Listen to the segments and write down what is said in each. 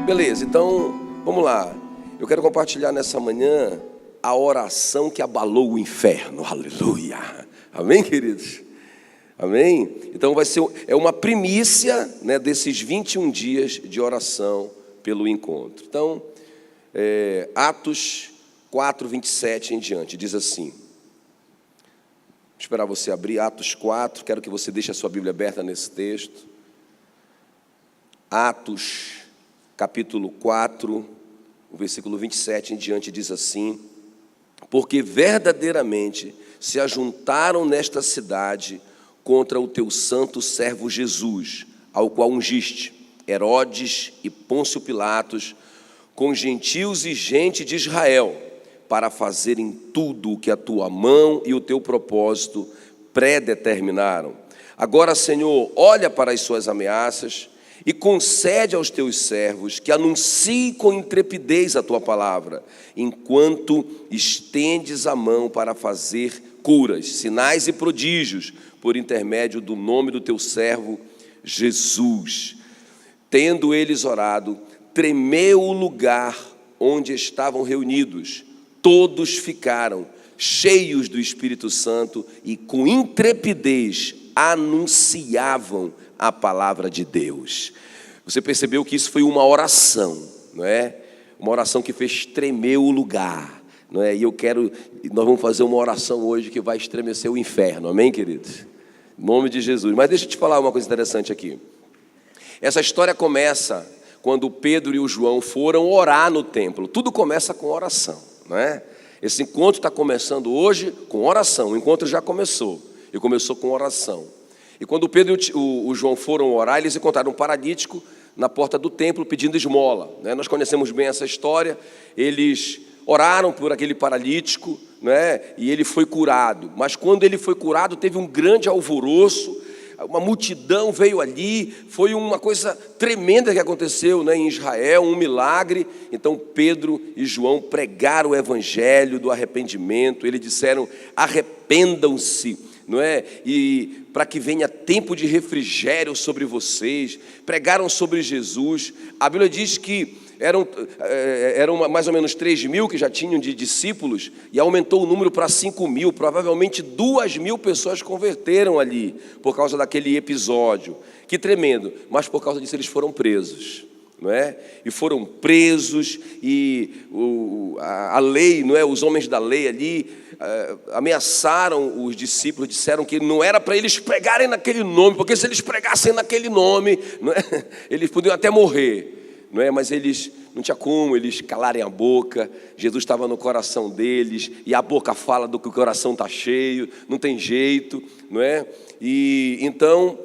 Beleza, então vamos lá. Eu quero compartilhar nessa manhã a oração que abalou o inferno. Aleluia. Amém, queridos? Amém? Então vai ser uma primícia, né, desses 21 dias de oração pelo encontro. Então, Atos 4, 27 em diante, diz assim. Vou esperar você abrir Atos 4, quero que você deixe a sua Bíblia aberta nesse texto. Atos, capítulo 4, o versículo 27 em diante diz assim: porque verdadeiramente se ajuntaram nesta cidade contra o teu santo servo Jesus, ao qual ungiste, Herodes e Pôncio Pilatos, com gentios e gente de Israel, para fazerem tudo o que a tua mão e o teu propósito predeterminaram. Agora, Senhor, olha para as suas ameaças e concede aos teus servos que anunciem com intrepidez a tua palavra, enquanto estendes a mão para fazer curas, sinais e prodígios, por intermédio do nome do teu servo Jesus. Tendo eles orado, tremeu o lugar onde estavam reunidos. Todos ficaram cheios do Espírito Santo e com intrepidez anunciavam a palavra de Deus. Você percebeu que isso foi uma oração, não é? Uma oração que fez tremer o lugar, não é? E nós vamos fazer uma oração hoje que vai estremecer o inferno, amém, queridos? Em nome de Jesus. Mas deixa eu te falar uma coisa interessante aqui. Essa história começa quando Pedro e o João foram orar no templo. Tudo começa com oração, não é? Esse encontro está começando hoje com oração. O encontro já começou, e começou com oração. E quando Pedro e o João foram orar, eles encontraram um paralítico na porta do templo pedindo esmola, né? Nós conhecemos bem essa história. Eles oraram por aquele paralítico, né? E ele foi curado. Mas quando ele foi curado, teve um grande alvoroço, uma multidão veio ali, foi uma coisa tremenda que aconteceu, né, em Israel, um milagre. Então Pedro e João pregaram o evangelho do arrependimento. Eles disseram: arrependam-se, não é? E para que venha tempo de refrigério sobre vocês. Pregaram sobre Jesus. A Bíblia diz que eram mais ou menos 3.000 que já tinham de discípulos, e aumentou o número para 5.000. Provavelmente 2.000 pessoas converteram ali, por causa daquele episódio. Que tremendo. Mas por causa disso eles foram presos, não é? E foram presos, e a lei, não é? Os homens da lei ali ameaçaram os discípulos, disseram que não era para eles pregarem naquele nome, porque se eles pregassem naquele nome, não é? Eles podiam até morrer, não é? Mas eles não tinha como eles calarem a boca. Jesus estava no coração deles, e a boca fala do que o coração está cheio, não tem jeito, não é? E então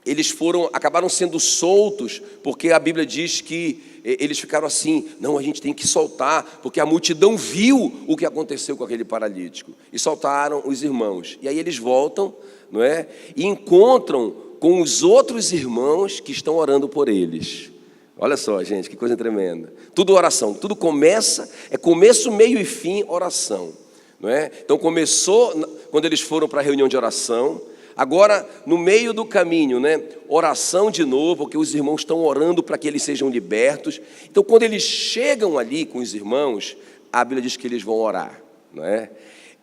eles acabaram sendo soltos, porque a Bíblia diz que eles ficaram assim: não, a gente tem que soltar, porque a multidão viu o que aconteceu com aquele paralítico, e soltaram os irmãos. E aí eles voltam, não é? E encontram com os outros irmãos que estão orando por eles. Olha só, gente, que coisa tremenda. Tudo oração, tudo começo, meio e fim, oração, não é? Então começou quando eles foram para a reunião de oração. Agora, no meio do caminho, né, oração de novo, porque os irmãos estão orando para que eles sejam libertos. Então, quando eles chegam ali com os irmãos, a Bíblia diz que eles vão orar, não é?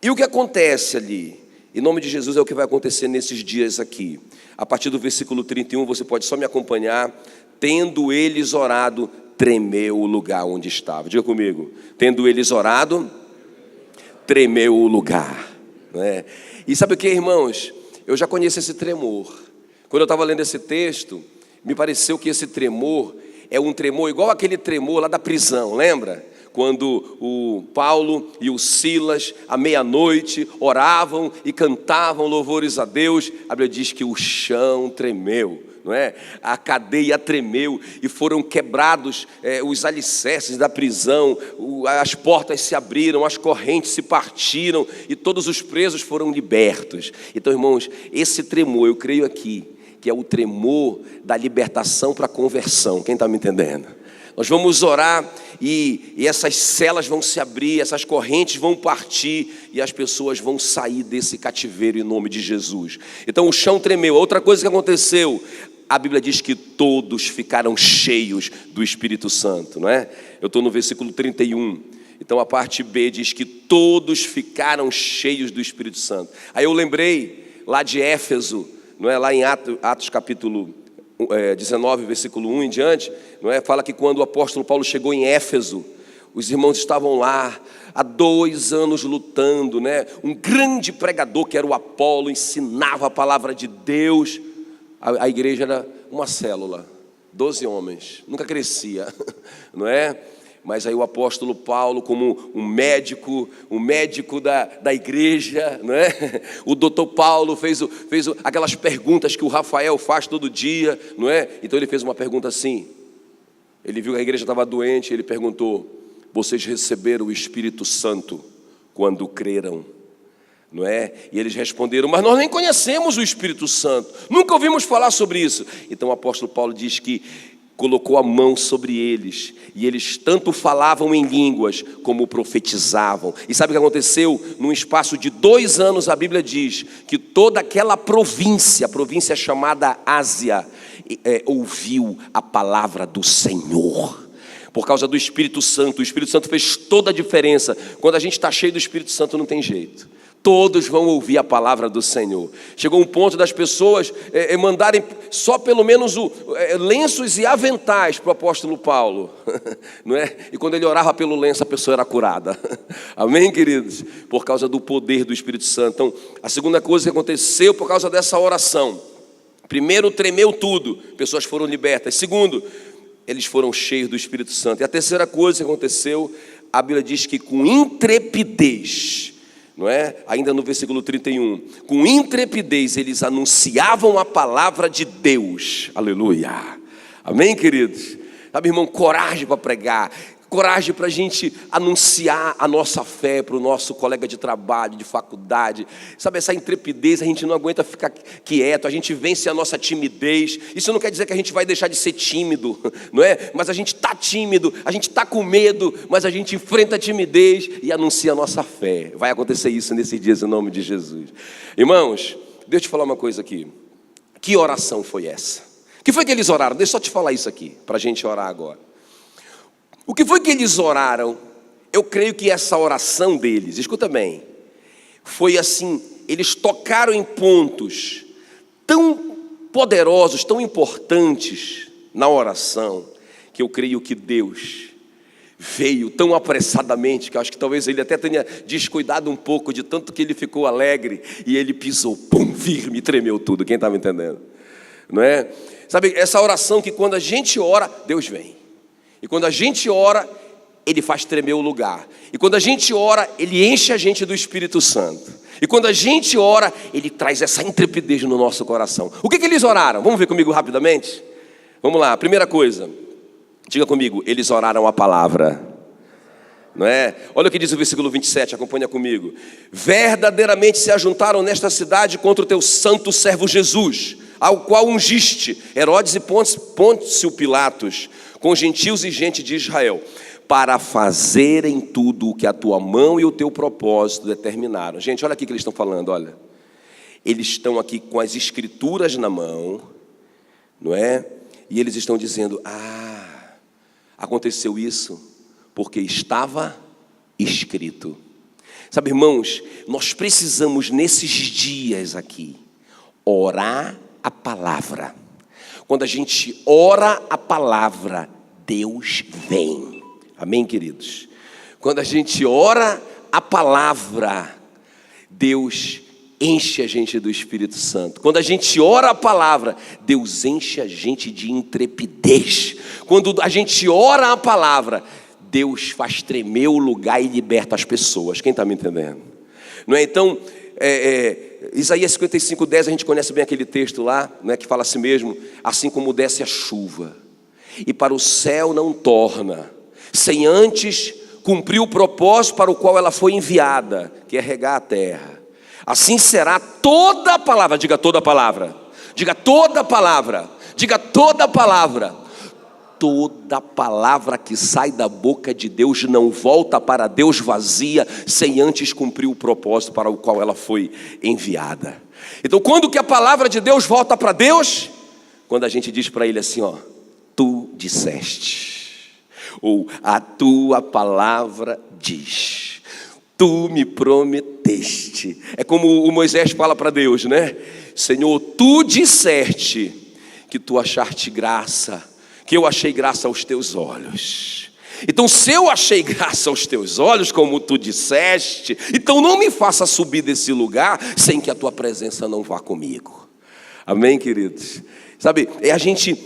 E o que acontece ali? Em nome de Jesus é o que vai acontecer nesses dias aqui. A partir do versículo 31, você pode só me acompanhar. Tendo eles orado, tremeu o lugar onde estava. Diga comigo. Tendo eles orado, tremeu o lugar, não é? E sabe o que, irmãos? Eu já conheço esse tremor. Quando eu estava lendo esse texto, me pareceu que esse tremor é um tremor igual aquele tremor lá da prisão, lembra? Quando o Paulo e o Silas, à meia-noite, oravam e cantavam louvores a Deus. A Bíblia diz que o chão tremeu, não é? A cadeia tremeu e foram quebrados os alicerces da prisão, as portas se abriram, as correntes se partiram e todos os presos foram libertos. Então, irmãos, esse tremor, eu creio aqui, que é o tremor da libertação para a conversão. Quem está me entendendo? Nós vamos orar e essas celas vão se abrir, essas correntes vão partir e as pessoas vão sair desse cativeiro em nome de Jesus. Então o chão tremeu. Outra coisa que aconteceu, a Bíblia diz que todos ficaram cheios do Espírito Santo, não é? Eu estou no versículo 31. Então a parte B diz que todos ficaram cheios do Espírito Santo. Aí eu lembrei lá de Éfeso, não é? Lá em Atos capítulo 19, versículo 1 em diante, não é? Fala que quando o apóstolo Paulo chegou em Éfeso, os irmãos estavam lá há 2 anos lutando, né? Um grande pregador que era o Apolo ensinava a palavra de Deus. A igreja era uma célula, 12 homens, nunca crescia, não é? Mas aí o apóstolo Paulo, como um médico da igreja, não é? O doutor Paulo fez aquelas perguntas que o Rafael faz todo dia, não é? Então ele fez uma pergunta assim, ele viu que a igreja estava doente, ele perguntou: vocês receberam o Espírito Santo quando creram, não é? E eles responderam: mas nós nem conhecemos o Espírito Santo, nunca ouvimos falar sobre isso. Então o apóstolo Paulo diz que colocou a mão sobre eles, e eles tanto falavam em línguas, como profetizavam. E sabe o que aconteceu? Num espaço de 2 anos, a Bíblia diz que toda aquela província, a província chamada Ásia, ouviu a palavra do Senhor. Por causa do Espírito Santo. O Espírito Santo fez toda a diferença. Quando a gente está cheio do Espírito Santo, não tem jeito. Todos vão ouvir a palavra do Senhor. Chegou um ponto das pessoas mandarem só pelo menos lenços e aventais para o apóstolo Paulo, não é? E quando ele orava pelo lenço, a pessoa era curada. Amém, queridos? Por causa do poder do Espírito Santo. Então, a segunda coisa que aconteceu por causa dessa oração: primeiro, tremeu tudo, pessoas foram libertas. Segundo, eles foram cheios do Espírito Santo. E a terceira coisa que aconteceu, a Bíblia diz que com intrepidez, não é? Ainda no versículo 31, com intrepidez eles anunciavam a palavra de Deus. Aleluia. Amém, queridos? Sabe, irmão, coragem para pregar, coragem para a gente anunciar a nossa fé para o nosso colega de trabalho, de faculdade. Sabe, essa intrepidez, a gente não aguenta ficar quieto, a gente vence a nossa timidez. Isso não quer dizer que a gente vai deixar de ser tímido, não é? Mas a gente está tímido, a gente está com medo, mas a gente enfrenta a timidez e anuncia a nossa fé. Vai acontecer isso nesses dias, em nome de Jesus. Irmãos, deixa eu te falar uma coisa aqui. Que oração foi essa? O que foi que eles oraram? Deixa eu só te falar isso aqui, para a gente orar agora. O que foi que eles oraram? Eu creio que essa oração deles, escuta bem, foi assim: eles tocaram em pontos tão poderosos, tão importantes na oração, que eu creio que Deus veio tão apressadamente, que eu acho que talvez ele até tenha descuidado um pouco de tanto que ele ficou alegre, e ele pisou, pum, firme, tremeu tudo. Quem está me entendendo? Não é? Sabe, essa oração que quando a gente ora, Deus vem. E quando a gente ora, Ele faz tremer o lugar. E quando a gente ora, Ele enche a gente do Espírito Santo. E quando a gente ora, Ele traz essa intrepidez no nosso coração. O que eles oraram? Vamos ver comigo rapidamente? Vamos lá, primeira coisa. Diga comigo: eles oraram a palavra. Não é? Olha o que diz o versículo 27, acompanha comigo. Verdadeiramente se ajuntaram nesta cidade contra o teu santo servo Jesus, ao qual ungiste Herodes e Pôncio Pilatos, com gentios e gente de Israel, para fazerem tudo o que a tua mão e o teu propósito determinaram. Gente, olha aqui que eles estão falando, olha. Eles estão aqui com as escrituras na mão, não é? E eles estão dizendo: aconteceu isso porque estava escrito. Sabe, irmãos, nós precisamos nesses dias aqui orar a palavra. Quando a gente ora a palavra, Deus vem. Amém, queridos? Quando a gente ora a palavra, Deus enche a gente do Espírito Santo. Quando a gente ora a palavra, Deus enche a gente de intrepidez. Quando a gente ora a palavra, Deus faz tremer o lugar e liberta as pessoas. Quem está me entendendo? Não é? Então, Isaías 55:10, a gente conhece bem aquele texto lá, né, que fala assim mesmo: assim como desce a chuva e para o céu não torna, sem antes cumprir o propósito para o qual ela foi enviada, que é regar a terra, assim será toda a palavra. Diga toda a palavra. Diga toda a palavra. Diga toda a palavra. Toda palavra que sai da boca de Deus não volta para Deus vazia, sem antes cumprir o propósito para o qual ela foi enviada. Então, quando que a palavra de Deus volta para Deus? quando a gente diz para ele assim, ó, tu disseste, ou a tua palavra diz, tu me prometeste. É como o Moisés fala para Deus, né? Senhor, tu disseste que tu achaste graça, que eu achei graça aos teus olhos. Então, se eu achei graça aos teus olhos, como tu disseste, então não me faça subir desse lugar sem que a tua presença não vá comigo. Amém, queridos? Sabe, é a gente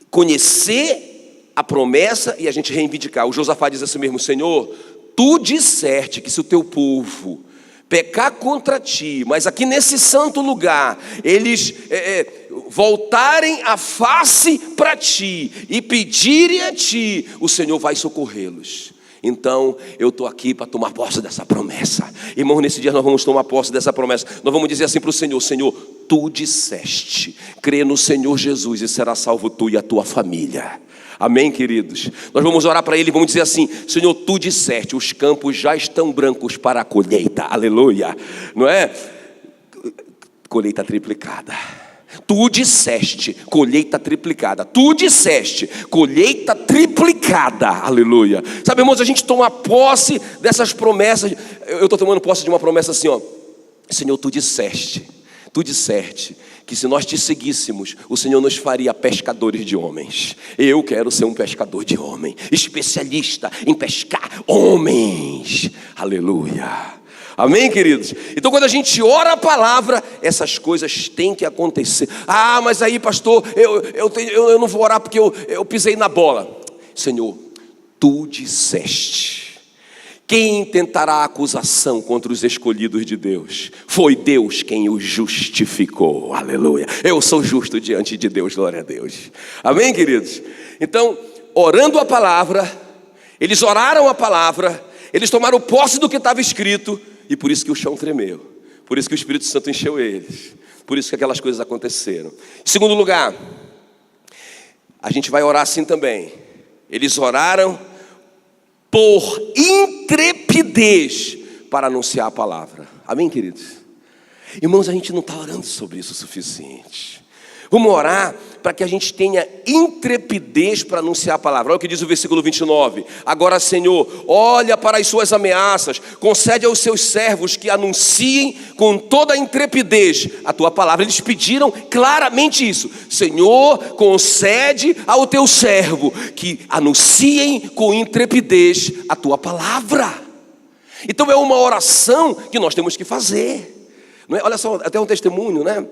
conhecer a promessa e a gente reivindicar. O Josafá diz assim mesmo, Senhor, tu disseste que se o teu povo pecar contra ti, mas aqui nesse santo lugar, eles voltarem a face para ti e pedirem a ti, o Senhor vai socorrê-los. Então, eu estou aqui para tomar posse dessa promessa. Irmão, nesse dia nós vamos tomar posse dessa promessa. Nós vamos dizer assim para o Senhor, Senhor, tu disseste, crê no Senhor Jesus e será salvo tu e a tua família. Amém, queridos? Nós vamos orar para Ele e vamos dizer assim, Senhor, tu disseste, os campos já estão brancos para a colheita, aleluia, não é? Colheita triplicada. Tu disseste, colheita triplicada. Tu disseste, colheita triplicada, aleluia. Sabe, irmãos, a gente toma posse dessas promessas. Eu estou tomando posse de uma promessa assim, ó. Senhor, tu disseste que se nós te seguíssemos, o Senhor nos faria pescadores de homens. Eu quero ser um pescador de homem, especialista em pescar homens. Aleluia. Amém, queridos? Então, quando a gente ora a palavra, essas coisas têm que acontecer. Ah, mas aí, pastor, eu não vou orar porque eu pisei na bola. Senhor, tu disseste. Quem tentará acusação contra os escolhidos de Deus? Foi Deus quem os justificou, aleluia. Eu sou justo diante de Deus, glória a Deus. Amém, queridos? Então, orando a palavra, eles oraram a palavra, eles tomaram posse do que estava escrito, e por isso que o chão tremeu, por isso que o Espírito Santo encheu eles, por isso que aquelas coisas aconteceram. Em segundo lugar, a gente vai orar assim também. Eles oraram por intrepidez para anunciar a palavra. Amém, queridos? Irmãos, a gente não está orando sobre isso o suficiente. Vamos orar para que a gente tenha intrepidez para anunciar a palavra. Olha o que diz o versículo 29. Agora, Senhor, olha para as suas ameaças, concede aos seus servos que anunciem com toda a intrepidez a tua palavra. Eles pediram claramente isso. Senhor, concede ao teu servo que anunciem com intrepidez a tua palavra. Então é uma oração que nós temos que fazer. Não é? Olha só, até um testemunho, né?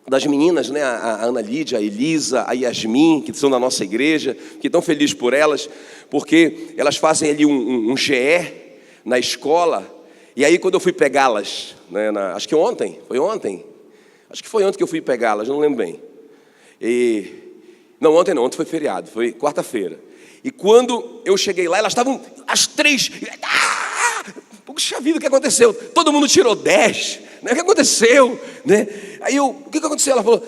Das meninas, né, a Ana Lídia, a Elisa, a Yasmin, que são da nossa igreja, que estão felizes por elas, porque elas fazem ali um GE na escola, e aí quando eu fui pegá-las, né, acho que ontem, acho que foi ontem que eu fui pegá-las, não lembro bem, não, ontem foi feriado, foi quarta-feira, e quando eu cheguei lá, elas estavam, as três, puxa vida, o que aconteceu? Todo mundo tirou 10, né? O que aconteceu? Né? Aí o que aconteceu? Ela falou,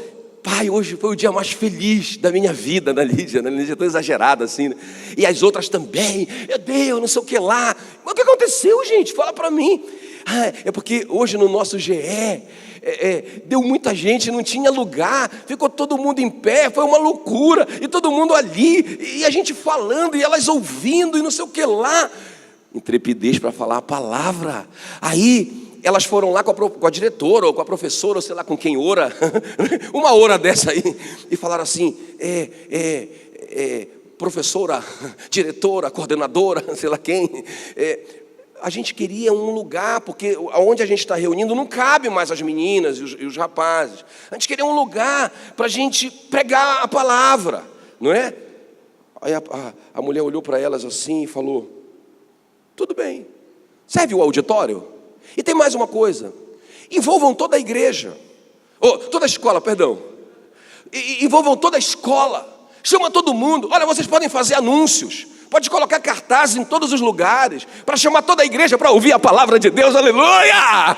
pai, hoje foi o dia mais feliz da minha vida, Ana Lídia, tão exagerada assim, né? E as outras também, meu Deus, não sei o que lá. Mas o que aconteceu, gente? Fala para mim. É porque hoje no nosso GE, deu muita gente, não tinha lugar, ficou todo mundo em pé, foi uma loucura, e todo mundo ali, e a gente falando, e elas ouvindo, e não sei o que lá. Intrepidez para falar a palavra. Aí elas foram lá com a diretora ou com a professora, ou sei lá com quem ora, uma hora dessa aí, e falaram assim, professora, diretora, coordenadora, sei lá quem, a gente queria um lugar, porque onde a gente está reunindo não cabe mais as meninas e os rapazes, a gente queria um lugar para a gente pregar a palavra, não é? Aí a mulher olhou para elas assim e falou, tudo bem, serve o auditório? E tem mais uma coisa, envolvam toda a igreja, toda a escola, perdão, envolvam toda a escola, chama todo mundo, olha, vocês podem fazer anúncios, pode colocar cartazes em todos os lugares, para chamar toda a igreja para ouvir a palavra de Deus, aleluia!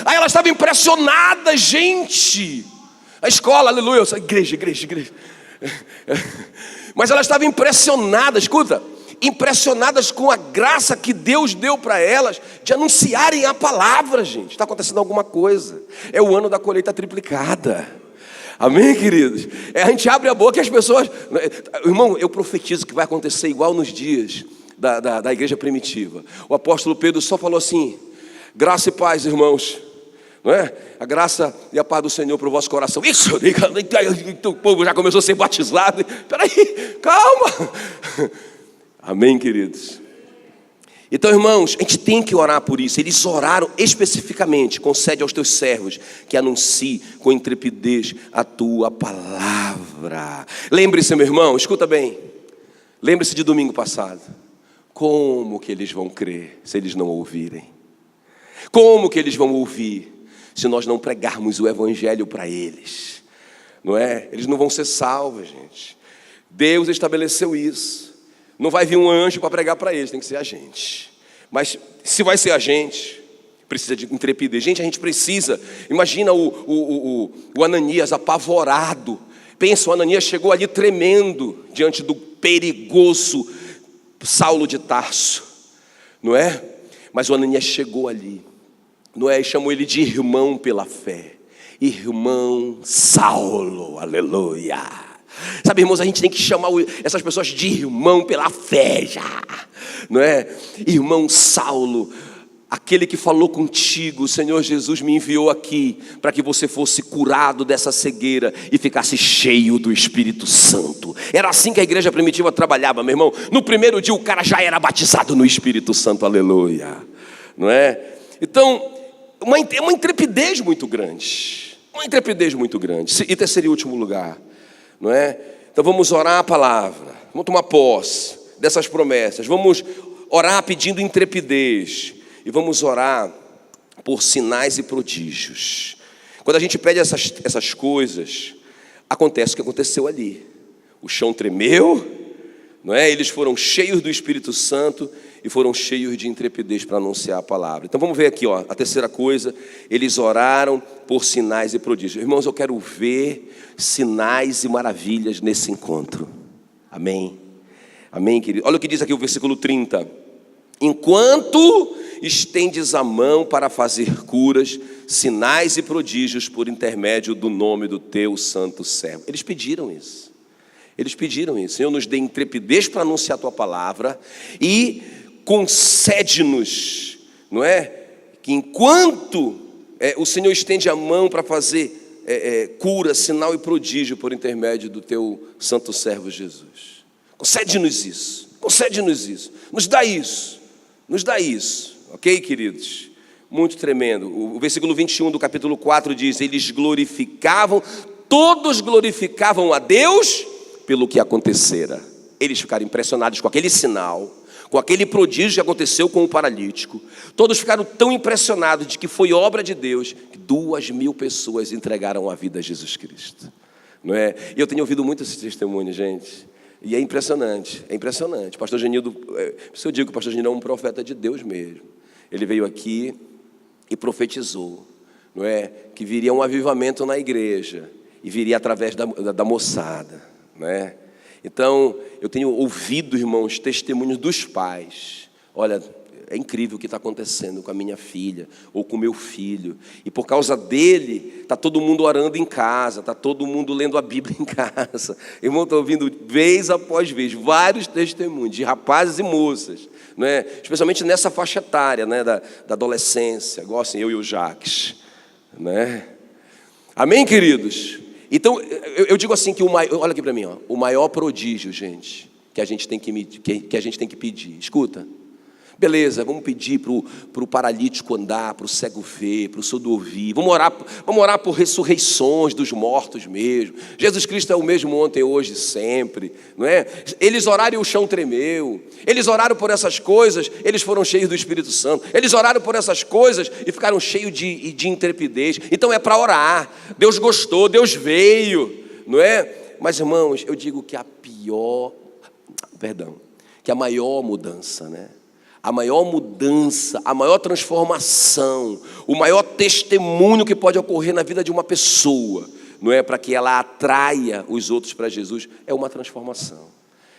Aí elas estavam impressionadas, gente, a escola, aleluia, igreja, mas elas estavam impressionadas, escuta, impressionadas com a graça que Deus deu para elas de anunciarem a palavra, gente. Está acontecendo alguma coisa. É o ano da colheita triplicada. Amém, queridos? A gente abre a boca e as pessoas... Irmão, eu profetizo que vai acontecer igual nos dias da igreja primitiva. O apóstolo Pedro só falou assim: graça e paz, irmãos. Não é? A graça e a paz do Senhor para o vosso coração. Isso, o povo já começou a ser batizado. Espera aí, calma. Amém, queridos? Então, irmãos, a gente tem que orar por isso. Eles oraram especificamente: concede aos teus servos que anuncie com intrepidez a tua palavra. Lembre-se, meu irmão, escuta bem. Lembre-se de domingo passado. Como que eles vão crer se eles não ouvirem? Como que eles vão ouvir se nós não pregarmos o evangelho para eles? Não é? Eles não vão ser salvos, gente. Deus estabeleceu isso. Não vai vir um anjo para pregar para eles, tem que ser a gente. Mas se vai ser a gente, precisa de intrepidez. Gente, a gente precisa. Imagina o Ananias apavorado. Pensa, o Ananias chegou ali tremendo diante do perigoso Saulo de Tarso, não é? Mas o Ananias chegou ali, não é? E chamou ele de irmão pela fé. Irmão Saulo, aleluia. Sabe, irmãos, a gente tem que chamar essas pessoas de irmão pela fé já, não é? Irmão Saulo, aquele que falou contigo: o Senhor Jesus me enviou aqui para que você fosse curado dessa cegueira e ficasse cheio do Espírito Santo. Era assim que a igreja primitiva trabalhava, meu irmão. No primeiro dia o cara já era batizado no Espírito Santo, aleluia, não é? Então, uma intrepidez muito grande. Uma intrepidez muito grande. E terceiro e último lugar, não é? Então vamos orar a palavra, vamos tomar posse dessas promessas, vamos orar pedindo intrepidez e vamos orar por sinais e prodígios. Quando a gente pede essas coisas, acontece o que aconteceu ali. O chão tremeu, não é? Eles foram cheios do Espírito Santo e foram cheios de intrepidez para anunciar a palavra. Então vamos ver aqui, ó, a terceira coisa: eles oraram por sinais e prodígios. Irmãos, eu quero ver sinais e maravilhas nesse encontro. Amém? Amém, querido? Olha o que diz aqui o versículo 30. Enquanto estendes a mão para fazer curas, sinais e prodígios por intermédio do nome do teu santo servo. Eles pediram isso. Eles pediram isso. Senhor, nos dê intrepidez para anunciar a tua palavra e concede-nos, não é? Que enquanto o Senhor estende a mão para fazer cura, sinal e prodígio por intermédio do teu santo servo Jesus. Concede-nos isso. Concede-nos isso. Nos dá isso. Nos dá isso. Ok, queridos? Muito tremendo. O versículo 21 do capítulo 4 diz: eles glorificavam, todos glorificavam a Deus pelo que acontecera. Eles ficaram impressionados com aquele sinal, com aquele prodígio que aconteceu com o paralítico. Todos ficaram tão impressionados de que foi obra de Deus, que 2.000 pessoas entregaram a vida a Jesus Cristo, não é? E eu tenho ouvido muito esse testemunho, gente, e é impressionante, é impressionante. Pastor Genildo, eu digo que o pastor Genildo é um profeta de Deus mesmo. Ele veio aqui e profetizou, não é? Que viria um avivamento na igreja, e viria através da moçada, não é? Então, eu tenho ouvido, irmãos, testemunhos dos pais. Olha, é incrível o que está acontecendo com a minha filha, ou com o meu filho. E por causa dele, está todo mundo orando em casa, está todo mundo lendo a Bíblia em casa. Irmão, estou ouvindo vez após vez, vários testemunhos de rapazes e moças, não é? Especialmente nessa faixa etária, né? da adolescência, igual assim, eu e o Jacques, né? Amém, queridos? Então, eu digo assim que olha aqui para mim, ó, o maior prodígio, gente, que a gente tem que pedir. Escuta, beleza, vamos pedir para o paralítico andar, para o cego ver, para o surdo ouvir. Vamos orar por ressurreições dos mortos mesmo. Jesus Cristo é o mesmo ontem, hoje, sempre, não é? Eles oraram e o chão tremeu. Eles oraram por essas coisas, eles foram cheios do Espírito Santo. Eles oraram por essas coisas e ficaram cheios de intrepidez. Então é para orar. Deus gostou, Deus veio, não é? Mas, irmãos, eu digo que a maior mudança, né? A maior mudança, a maior transformação, o maior testemunho que pode ocorrer na vida de uma pessoa, não é? Para que ela atraia os outros para Jesus, é uma transformação,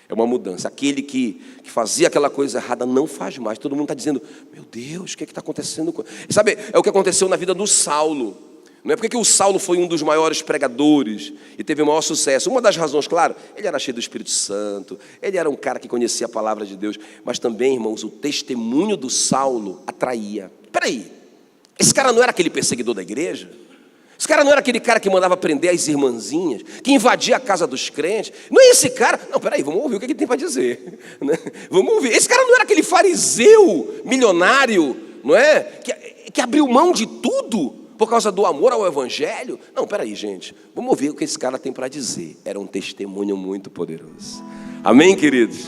é uma mudança. Aquele que fazia aquela coisa errada não faz mais. Todo mundo está dizendo: meu Deus, o que está acontecendo? Sabe, é o que aconteceu na vida do Saulo, Não é porque que o Saulo foi um dos maiores pregadores e teve o maior sucesso. Uma das razões, claro, ele era cheio do Espírito Santo, ele era um cara que conhecia a palavra de Deus, mas também, irmãos, o testemunho do Saulo atraía. Peraí, esse cara não era aquele perseguidor da igreja? Esse cara não era aquele cara que mandava prender as irmãzinhas, que invadia a casa dos crentes? Não é esse cara? Não, peraí, vamos ouvir o que ele tem para dizer. Vamos ouvir. Esse cara não era aquele fariseu milionário, não é? Que abriu mão de tudo por causa do amor ao evangelho? Não, peraí, gente, vamos ouvir o que esse cara tem para dizer. Era um testemunho muito poderoso. Amém, queridos?